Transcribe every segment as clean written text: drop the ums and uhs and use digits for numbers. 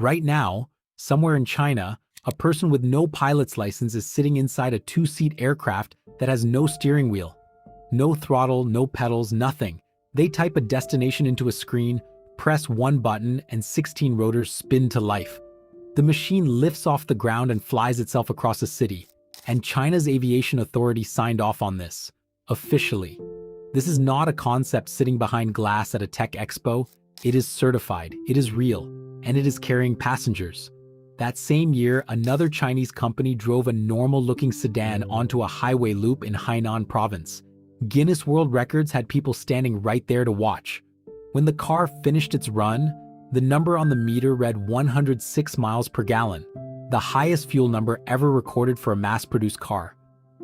Right now, somewhere in China, a person with no pilot's license is sitting inside a two-seat aircraft that has no steering wheel. No throttle, no pedals, nothing. They type a destination into a screen, press one button, and 16 rotors spin to life. The machine lifts off the ground and flies itself across a city. And China's aviation authority signed off on this, officially. This is not a concept sitting behind glass at a tech expo. It is certified, it is real, and it is carrying passengers. That same year, another Chinese company drove a normal-looking sedan onto a highway loop in Hainan province. Guinness World Records had people standing right there to watch. When the car finished its run, the number on the meter read 106 miles per gallon, the highest fuel number ever recorded for a mass-produced car.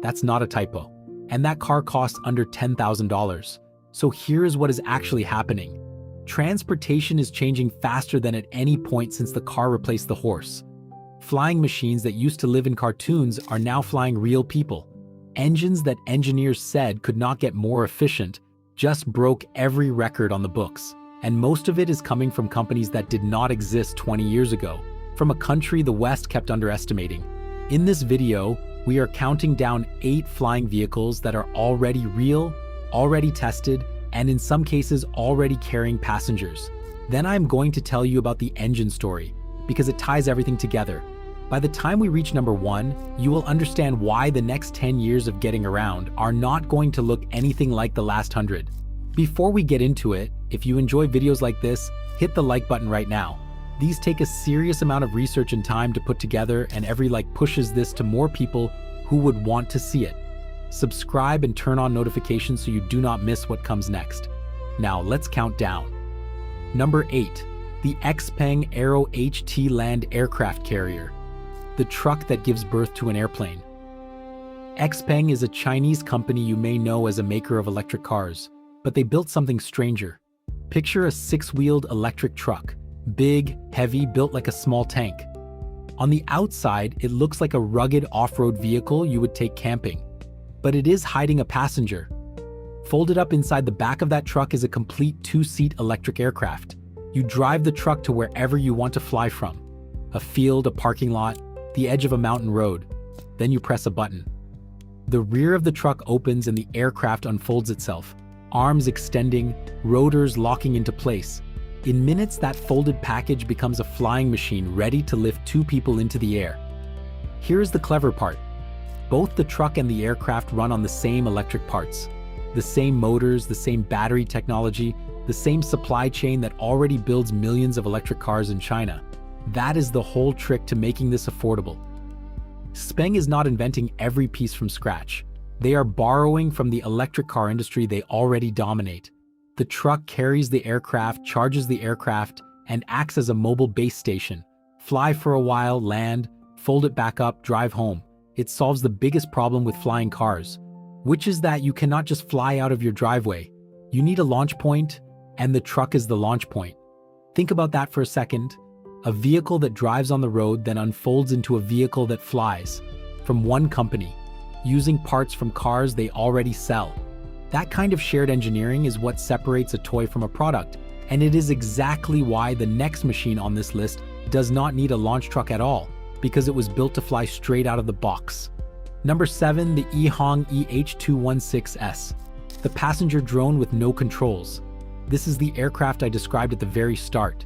That's not a typo. And that car cost under $10,000. So here's what is actually happening. Transportation is changing faster than at any point since the car replaced the horse. Flying machines that used to live in cartoons are now flying real people. Engines that engineers said could not get more efficient just broke every record on the books. And most of it is coming from companies that did not exist 20 years ago, from a country the West kept underestimating. In this video, we are counting down 8 flying vehicles that are already real, already tested, and in some cases already carrying passengers. Then I'm going to tell you about the engine story, because it ties everything together. By the time we reach number 1, you will understand why the next 10 years of getting around are not going to look anything like the last 100. Before we get into it, if you enjoy videos like this, hit the like button right now. These take a serious amount of research and time to put together, and every like pushes this to more people who would want to see it. Subscribe and turn on notifications so you do not miss what comes next. Now let's count down. Number 8, the Xpeng Aero HT Land Aircraft Carrier, the truck that gives birth to an airplane. Xpeng is a Chinese company you may know as a maker of electric cars, but they built something stranger. Picture a 6-wheeled electric truck, big, heavy, built like a small tank. On the outside, it looks like a rugged off-road vehicle you would take camping, but it is hiding a passenger. Folded up inside the back of that truck is a complete 2-seat electric aircraft. You drive the truck to wherever you want to fly from. A field, a parking lot, the edge of a mountain road. Then you press a button. The rear of the truck opens and the aircraft unfolds itself, arms extending, rotors locking into place. In minutes, that folded package becomes a flying machine ready to lift 2 people into the air. Here's the clever part. Both the truck and the aircraft run on the same electric parts. The same motors, the same battery technology, the same supply chain that already builds millions of electric cars in China. That is the whole trick to making this affordable. Xpeng is not inventing every piece from scratch. They are borrowing from the electric car industry they already dominate. The truck carries the aircraft, charges the aircraft, and acts as a mobile base station. Fly for a while, land, fold it back up, drive home. It solves the biggest problem with flying cars, which is that you cannot just fly out of your driveway. You need a launch point, and the truck is the launch point. Think about that for a second. A vehicle that drives on the road then unfolds into a vehicle that flies from one company, using parts from cars they already sell. That kind of shared engineering is what separates a toy from a product, and it is exactly why the next machine on this list does not need a launch truck at all, because it was built to fly straight out of the box. Number 7, the Ehang EH216S, the passenger drone with no controls. This is the aircraft I described at the very start.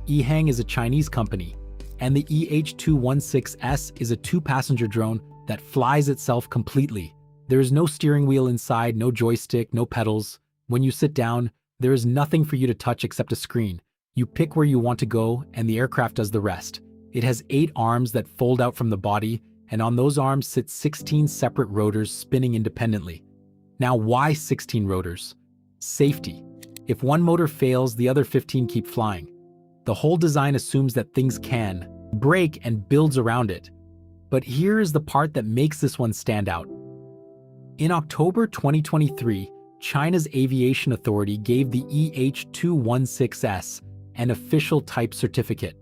Ehang is a Chinese company, and the EH216S is a 2-passenger drone that flies itself completely. There is no steering wheel inside, no joystick, no pedals. When you sit down, there is nothing for you to touch except a screen. You pick where you want to go, and the aircraft does the rest. It has 8 arms that fold out from the body, and on those arms sit 16 separate rotors spinning independently. Now, why 16 rotors? Safety. If one motor fails, the other 15 keep flying. The whole design assumes that things can break and builds around it. But here is the part that makes this one stand out. In October 2023, China's aviation authority gave the EH216S an official type certificate.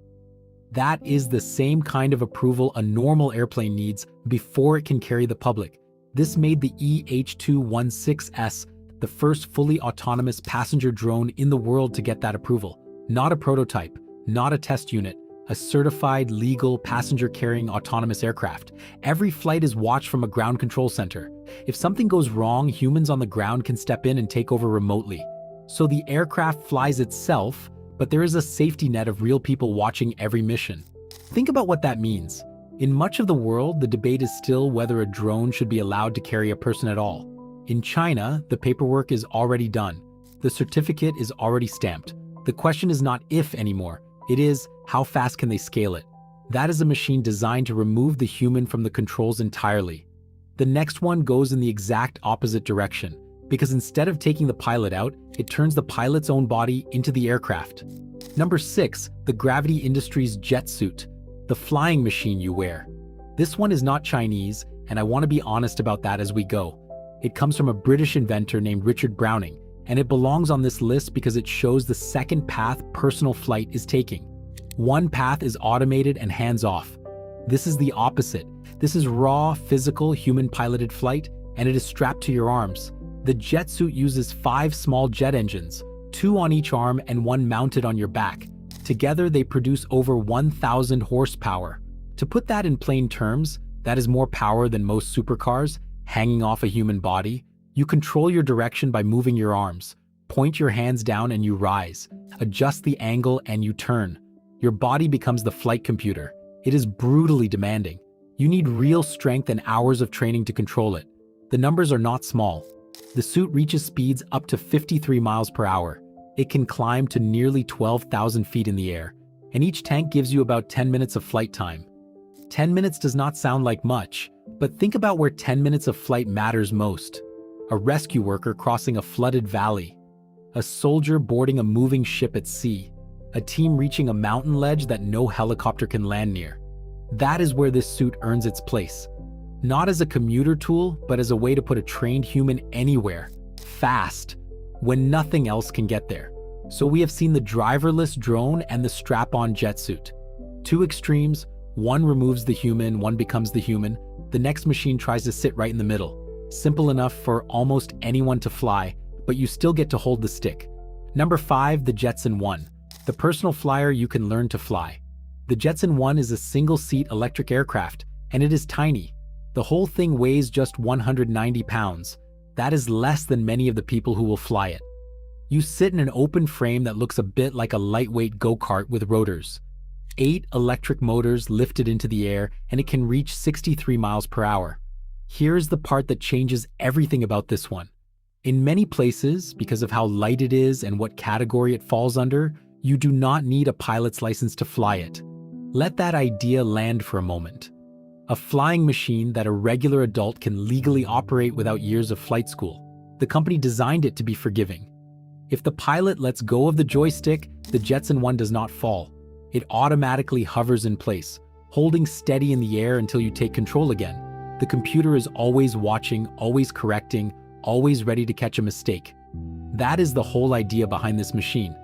That is the same kind of approval a normal airplane needs before it can carry the public. This made the EH216S the first fully autonomous passenger drone in the world to get that approval. Not a prototype, not a test unit, a certified, legal, passenger-carrying autonomous aircraft. Every flight is watched from a ground control center. If something goes wrong, humans on the ground can step in and take over remotely. So the aircraft flies itself, but there is a safety net of real people watching every mission. Think about what that means. In much of the world, the debate is still whether a drone should be allowed to carry a person at all. In China, the paperwork is already done. The certificate is already stamped. The question is not if anymore. It is, how fast can they scale it? That is a machine designed to remove the human from the controls entirely. The next one goes in the exact opposite direction, because instead of taking the pilot out, it turns the pilot's own body into the aircraft. Number 6, the gravity industry's jet suit, the flying machine you wear. This one is not Chinese, and I want to be honest about that as we go. It comes from a British inventor named Richard Browning, and it belongs on this list because it shows the second path personal flight is taking. One path is automated and hands-off. This is the opposite. This is raw, physical, human-piloted flight, and it is strapped to your arms. The jet suit uses 5 small jet engines, 2 on each arm and 1 mounted on your back. Together, they produce over 1,000 horsepower. To put that in plain terms, that is more power than most supercars, hanging off a human body. You control your direction by moving your arms. Point your hands down and you rise. Adjust the angle and you turn. Your body becomes the flight computer. It is brutally demanding. You need real strength and hours of training to control it. The numbers are not small. The suit reaches speeds up to 53 miles per hour. It can climb to nearly 12,000 feet in the air, and each tank gives you about 10 minutes of flight time. 10 minutes does not sound like much, but think about where 10 minutes of flight matters most. A rescue worker crossing a flooded valley, a soldier boarding a moving ship at sea, a team reaching a mountain ledge that no helicopter can land near. That is where this suit earns its place. Not as a commuter tool, but as a way to put a trained human anywhere, fast, when nothing else can get there. So we have seen the driverless drone and the strap-on jet suit. 2 extremes, one removes the human, one becomes the human. The next machine tries to sit right in the middle. Simple enough for almost anyone to fly, but you still get to hold the stick. Number 5, the Jetson 1. The personal flyer you can learn to fly. The Jetson 1 is a single-seat electric aircraft, and it is tiny. The whole thing weighs just 190 pounds. That is less than many of the people who will fly it. You sit in an open frame that looks a bit like a lightweight go-kart with rotors. 8 electric motors lifted into the air, and it can reach 63 miles per hour. Here's the part that changes everything about this one. In many places, because of how light it is and what category it falls under, you do not need a pilot's license to fly it. Let that idea land for a moment. A flying machine that a regular adult can legally operate without years of flight school. The company designed it to be forgiving. If the pilot lets go of the joystick, the Jetson 1 does not fall. It automatically hovers in place, holding steady in the air until you take control again. The computer is always watching, always correcting, always ready to catch a mistake. That is the whole idea behind this machine.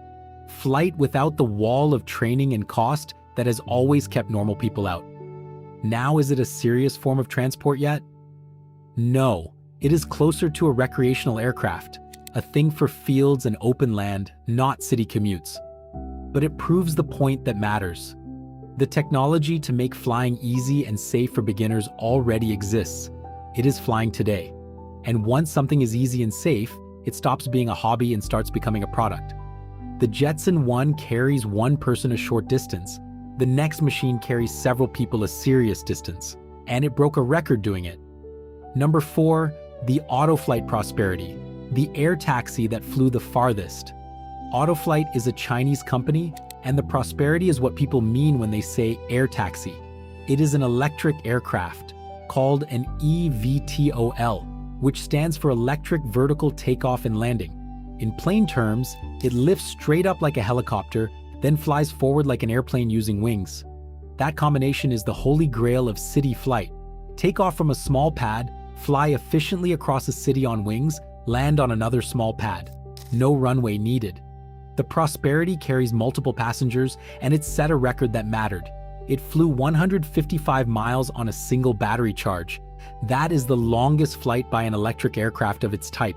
Flight without the wall of training and cost that has always kept normal people out. Now, is it a serious form of transport yet? No, it is closer to a recreational aircraft, a thing for fields and open land, not city commutes. But it proves the point that matters. The technology to make flying easy and safe for beginners already exists. It is flying today. And once something is easy and safe, it stops being a hobby and starts becoming a product. The Jetson 1 carries one person a short distance. The next machine carries several people a serious distance, and it broke a record doing it. Number 4, the Autoflight Prosperity, the air taxi that flew the farthest. Autoflight is a Chinese company, and the Prosperity is what people mean when they say air taxi. It is an electric aircraft, called an eVTOL, which stands for Electric Vertical Takeoff and Landing. In plain terms, it lifts straight up like a helicopter, then flies forward like an airplane using wings. That combination is the holy grail of city flight. Take off from a small pad, fly efficiently across a city on wings, land on another small pad. No runway needed. The Prosperity carries multiple passengers, and it set a record that mattered. It flew 155 miles on a single battery charge. That is the longest flight by an electric aircraft of its type.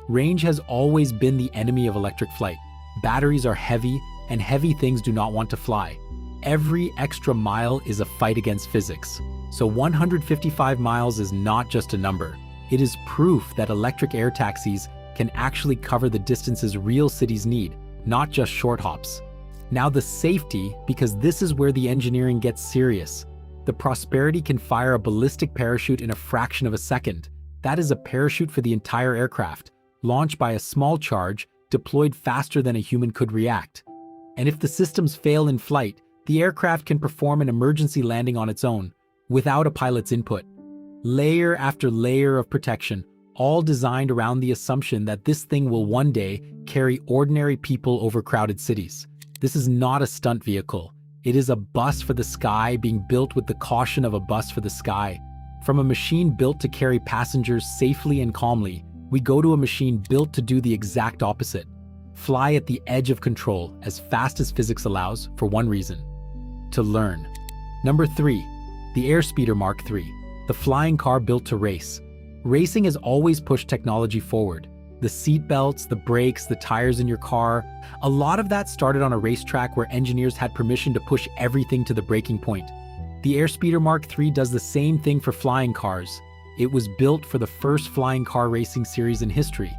Range has always been the enemy of electric flight. Batteries are heavy, and heavy things do not want to fly. Every extra mile is a fight against physics. So 155 miles is not just a number. It is proof that electric air taxis can actually cover the distances real cities need, not just short hops. Now the safety, because this is where the engineering gets serious. The Prosperity can fire a ballistic parachute in a fraction of a second. That is a parachute for the entire aircraft, launched by a small charge, deployed faster than a human could react. And if the systems fail in flight, the aircraft can perform an emergency landing on its own, without a pilot's input. Layer after layer of protection, all designed around the assumption that this thing will one day carry ordinary people over crowded cities. This is not a stunt vehicle. It is a bus for the sky being built with the caution of a bus for the sky. From a machine built to carry passengers safely and calmly, we go to a machine built to do the exact opposite. Fly at the edge of control as fast as physics allows for one reason: to learn. Number 3, the Airspeeder Mark III, the flying car built to race. Racing has always pushed technology forward. The seat belts, the brakes, the tires in your car, a lot of that started on a racetrack where engineers had permission to push everything to the breaking point. The Airspeeder Mark III does the same thing for flying cars. It was built for the first flying car racing series in history.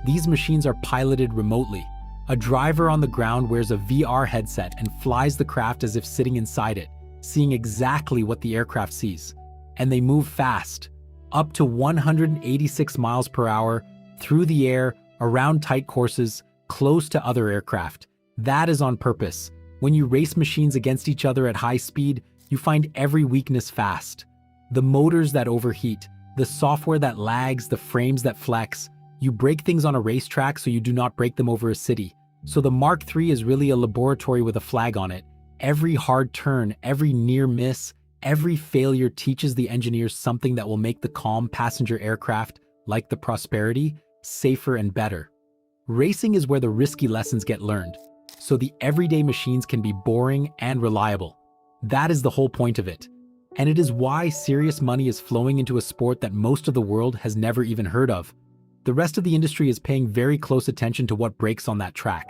These machines are piloted remotely. A driver on the ground wears a VR headset and flies the craft as if sitting inside it, seeing exactly what the aircraft sees. And they move fast, up to 186 miles per hour, through the air, around tight courses, close to other aircraft. That is on purpose. When you race machines against each other at high speed, you find every weakness fast. The motors that overheat, the software that lags, the frames that flex. You break things on a racetrack so you do not break them over a city. So the Mark III is really a laboratory with a flag on it. Every hard turn, every near miss, every failure teaches the engineers something that will make the calm passenger aircraft, like the Prosperity, safer and better. Racing is where the risky lessons get learned, so the everyday machines can be boring and reliable. That is the whole point of it. And it is why serious money is flowing into a sport that most of the world has never even heard of. The rest of the industry is paying very close attention to what breaks on that track.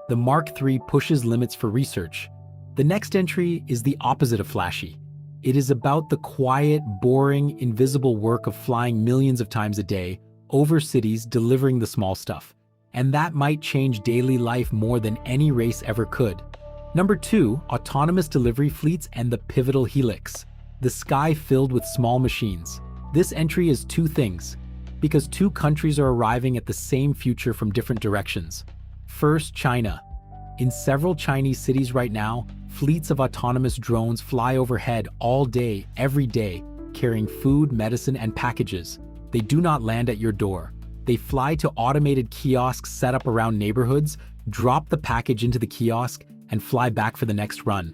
The Mark III pushes limits for research. The next entry is the opposite of flashy. It is about the quiet, boring, invisible work of flying millions of times a day, over cities, delivering the small stuff. And that might change daily life more than any race ever could. Number 2, autonomous delivery fleets and the pivotal helix. The sky filled with small machines. This entry is two things, because two countries are arriving at the same future from different directions. First, China. In several Chinese cities right now, fleets of autonomous drones fly overhead all day, every day, carrying food, medicine, and packages. They do not land at your door. They fly to automated kiosks set up around neighborhoods, drop the package into the kiosk, and fly back for the next run.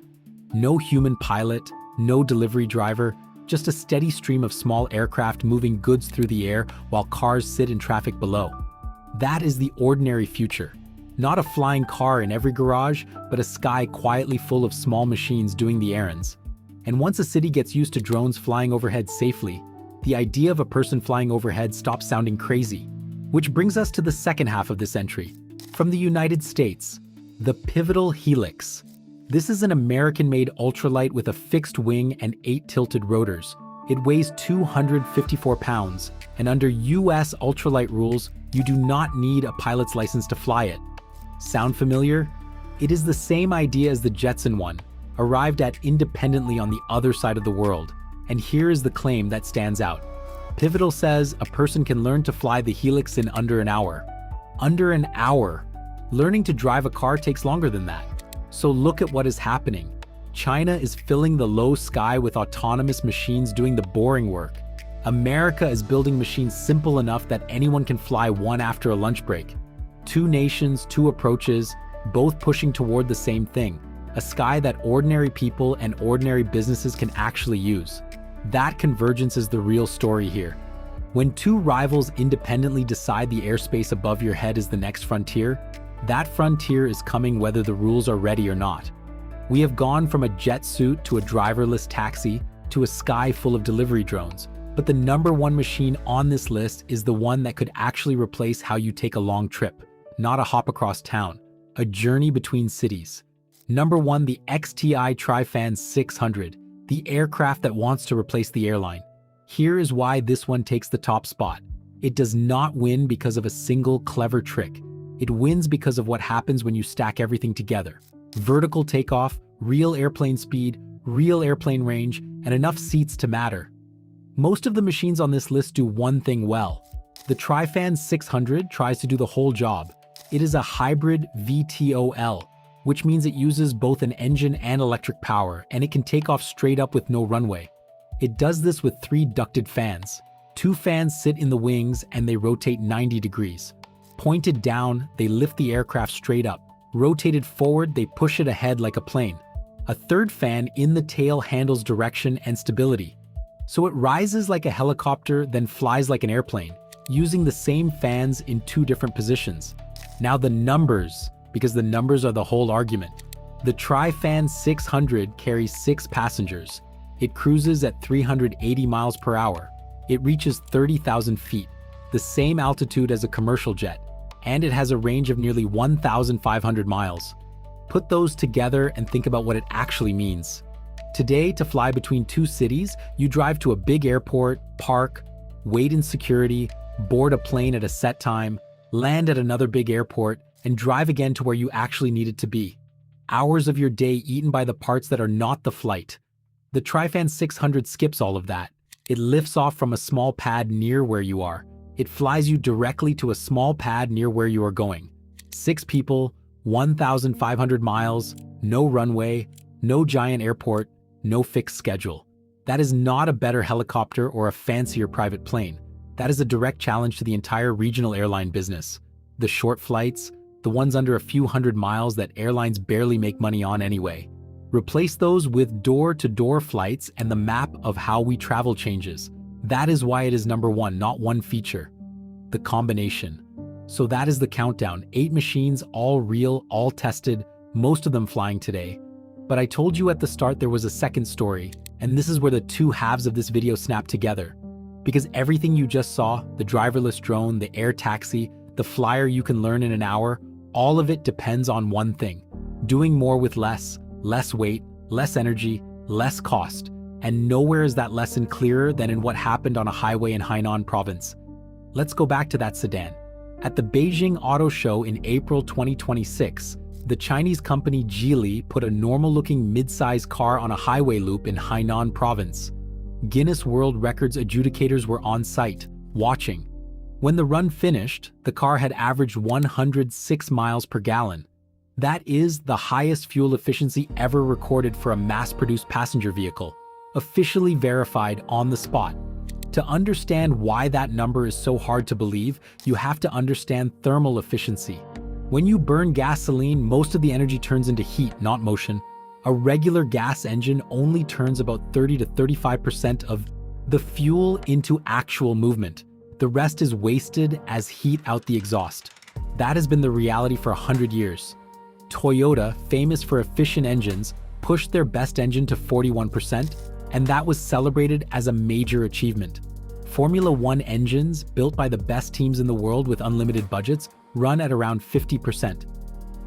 No human pilot, no delivery driver, just a steady stream of small aircraft moving goods through the air while cars sit in traffic below. That is the ordinary future. Not a flying car in every garage, but a sky quietly full of small machines doing the errands. And once a city gets used to drones flying overhead safely, the idea of a person flying overhead stops sounding crazy. Which brings us to the second half of this entry. From the United States, the Pivotal Helix. This is an American-made ultralight with a fixed wing and 8 tilted rotors. It weighs 254 pounds, and under US ultralight rules, you do not need a pilot's license to fly it. Sound familiar? It is the same idea as the Jetson one, arrived at independently on the other side of the world. And here is the claim that stands out. Pivotal says a person can learn to fly the Helix in under an hour. Under an hour. Learning to drive a car takes longer than that. So look at what is happening. China is filling the low sky with autonomous machines doing the boring work. America is building machines simple enough that anyone can fly one after a lunch break. Two nations, two approaches, both pushing toward the same thing. A sky that ordinary people and ordinary businesses can actually use. That convergence is the real story here. When two rivals independently decide the airspace above your head is the next frontier, that frontier is coming whether the rules are ready or not. We have gone from a jet suit to a driverless taxi to a sky full of delivery drones. But the number one machine on this list is the one that could actually replace how you take a long trip, not a hop across town, a journey between cities. Number 1, the XTI Trifan 600, the aircraft that wants to replace the airline. Here is why this one takes the top spot. It does not win because of a single clever trick. It wins because of what happens when you stack everything together. Vertical takeoff, real airplane speed, real airplane range, and enough seats to matter. Most of the machines on this list do one thing well. The Trifan 600 tries to do the whole job. It is a hybrid VTOL, which means it uses both an engine and electric power, and it can take off straight up with no runway. It does this with 3 ducted fans. 2 fans sit in the wings and they rotate 90 degrees. Pointed down, they lift the aircraft straight up. Rotated forward, they push it ahead like a plane. A 3rd fan in the tail handles direction and stability. So it rises like a helicopter, then flies like an airplane, using the same fans in 2 different positions. Now the numbers, because the numbers are the whole argument. The Trifan 600 carries 6 passengers. It cruises at 380 miles per hour. It reaches 30,000 feet, the same altitude as a commercial jet, and it has a range of nearly 1,500 miles. Put those together and think about what it actually means. Today, to fly between 2 cities, you drive to a big airport, park, wait in security, board a plane at a set time, land at another big airport, and drive again to where you actually needed to be. Hours of your day eaten by the parts that are not the flight. The Trifan 600 skips all of that. It lifts off from a small pad near where you are. It flies you directly to a small pad near where you are going. 6 people, 1,500 miles, no runway, no giant airport, no fixed schedule. That is not a better helicopter or a fancier private plane. That is a direct challenge to the entire regional airline business. The short flights, the ones under a few hundred miles that airlines barely make money on anyway. Replace those with door-to-door flights and the map of how we travel changes. That is why it is number 1, not one feature. The combination. So that is the countdown. 8 machines, all real, all tested, most of them flying today. But I told you at the start there was a second story, and this is where the 2 halves of this video snap together. Because everything you just saw, the driverless drone, the air taxi, the flyer you can learn in an hour, all of it depends on one thing: doing more with less weight, less energy, less cost. And nowhere is that lesson clearer than in what happened on a highway in Hainan province. Let's go back to that sedan. At the Beijing Auto Show in April 2026, the Chinese company Geely put a normal-looking mid-size car on a highway loop in Hainan province. Guinness World Records adjudicators were on site, watching. When the run finished, the car had averaged 106 miles per gallon. That is the highest fuel efficiency ever recorded for a mass-produced passenger vehicle, officially verified on the spot. To understand why that number is so hard to believe, you have to understand thermal efficiency. When you burn gasoline, most of the energy turns into heat, not motion. A regular gas engine only turns about 30 to 35% of the fuel into actual movement. The rest is wasted as heat out the exhaust. That has been the reality for 100 years. Toyota, famous for efficient engines, pushed their best engine to 41%, and that was celebrated as a major achievement. Formula One engines, built by the best teams in the world with unlimited budgets, run at around 50%.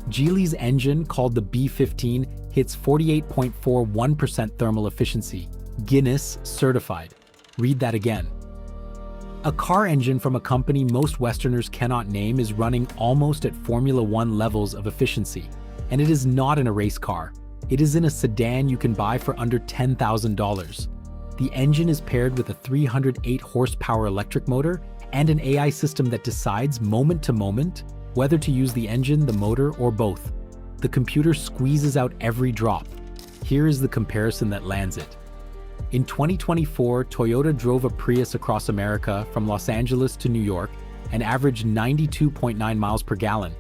Geely's engine, called the B15, hits 48.41% thermal efficiency. Guinness certified. Read that again. A car engine from a company most Westerners cannot name is running almost at Formula One levels of efficiency. And it is not in a race car. It is in a sedan you can buy for under $10,000. The engine is paired with a 308 horsepower electric motor and an AI system that decides moment to moment whether to use the engine, the motor, or both. The computer squeezes out every drop. Here is the comparison that lands it. In 2024, Toyota drove a Prius across America from Los Angeles to New York and averaged 92.9 miles per gallon.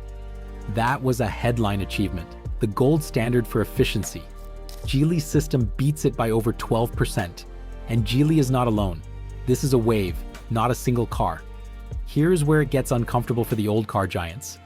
That was a headline achievement, the gold standard for efficiency. Geely's system beats it by over 12%. And Geely is not alone. This is a wave, not a single car. Here's where it gets uncomfortable for the old car giants.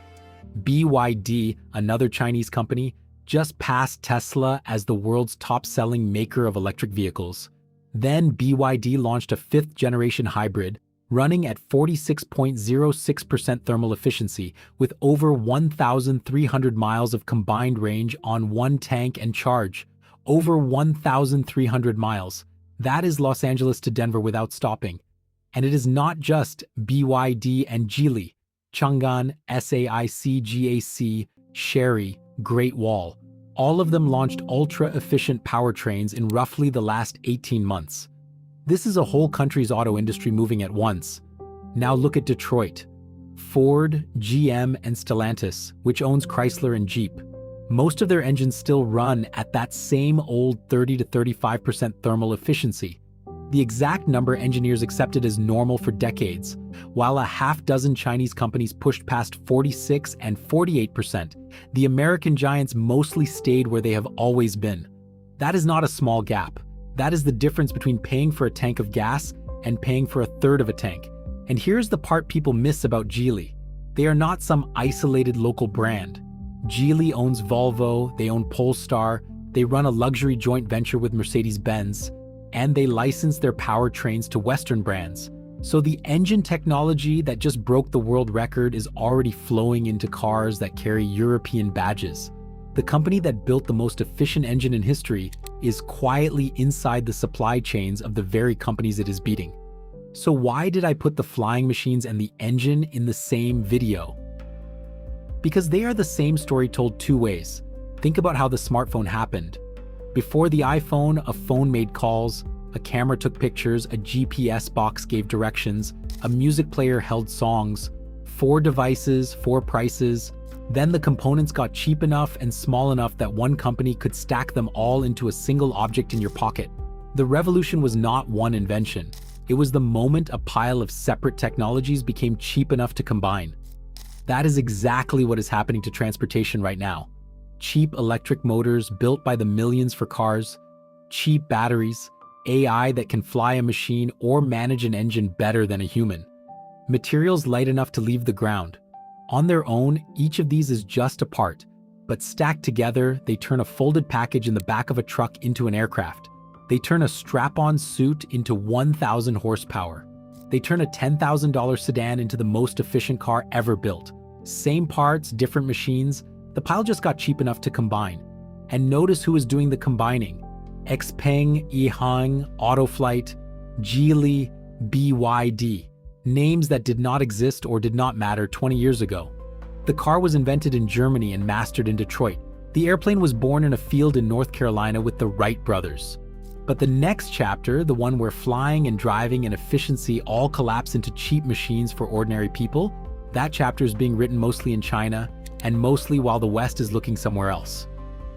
BYD, another Chinese company, just passed Tesla as the world's top-selling maker of electric vehicles. Then BYD launched a 5th-generation hybrid, running at 46.06% thermal efficiency with over 1,300 miles of combined range on one tank and charge. Over 1,300 miles. That is Los Angeles to Denver without stopping. And it is not just BYD and Geely, Chang'an, SAIC, Chery, Great Wall. All of them launched ultra-efficient powertrains in roughly the last 18 months. This is a whole country's auto industry moving at once. Now look at Detroit. Ford, GM, and Stellantis, which owns Chrysler and Jeep. Most of their engines still run at that same old 30 to 35% thermal efficiency. The exact number engineers accepted as normal for decades, while a half-dozen Chinese companies pushed past 46 and 48%. The American giants mostly stayed where they have always been. That is not a small gap. That is the difference between paying for a tank of gas and paying for a third of a tank. And here's the part people miss about Geely. They are not some isolated local brand. Geely owns Volvo, they own Polestar, they run a luxury joint venture with Mercedes-Benz, and they license their powertrains to Western brands. So the engine technology that just broke the world record is already flowing into cars that carry European badges. The company that built the most efficient engine in history is quietly inside the supply chains of the very companies it is beating. So why did I put the flying machines and the engine in the same video? Because they are the same story told two ways. Think about how the smartphone happened. Before the iPhone, a phone made calls, a camera took pictures, a GPS box gave directions, a music player held songs, 4 devices, 4 prices. Then the components got cheap enough and small enough that one company could stack them all into a single object in your pocket. The revolution was not one invention. It was the moment a pile of separate technologies became cheap enough to combine. That is exactly what is happening to transportation right now. Cheap electric motors built by the millions for cars, cheap batteries, AI that can fly a machine or manage an engine better than a human. Materials light enough to leave the ground. On their own, each of these is just a part, but stacked together, they turn a folded package in the back of a truck into an aircraft. They turn a strap-on suit into 1,000 horsepower. They turn a $10,000 sedan into the most efficient car ever built. Same parts, different machines. The pile just got cheap enough to combine. And notice who is doing the combining. Xpeng, Yihang, Autoflight, Geely, BYD. Names that did not exist or did not matter 20 years ago. The car was invented in Germany and mastered in Detroit. The airplane was born in a field in North Carolina with the Wright brothers. But the next chapter, the one where flying and driving and efficiency all collapse into cheap machines for ordinary people, that chapter is being written mostly in China, and mostly while the West is looking somewhere else.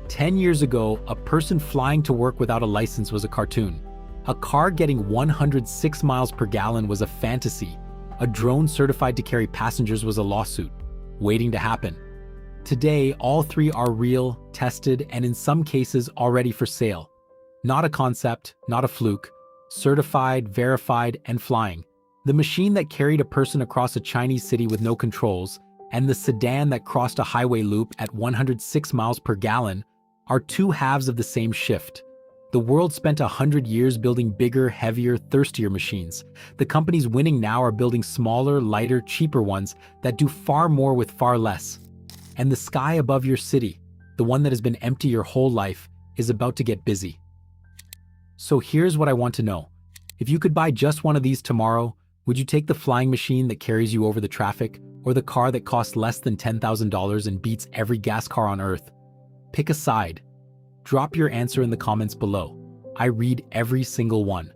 10 years ago, a person flying to work without a license was a cartoon. A car getting 106 miles per gallon was a fantasy. A drone certified to carry passengers was a lawsuit, waiting to happen. Today, all three are real, tested, and in some cases already for sale. Not a concept, not a fluke. Certified, verified, and flying. The machine that carried a person across a Chinese city with no controls, and the sedan that crossed a highway loop at 106 miles per gallon are two halves of the same shift. The world spent 100 years building bigger, heavier, thirstier machines. The companies winning now are building smaller, lighter, cheaper ones that do far more with far less. And the sky above your city, the one that has been empty your whole life, is about to get busy. So here's what I want to know. If you could buy just one of these tomorrow, would you take the flying machine that carries you over the traffic, or the car that costs less than $10,000 and beats every gas car on Earth? Pick a side. Drop your answer in the comments below. I read every single one.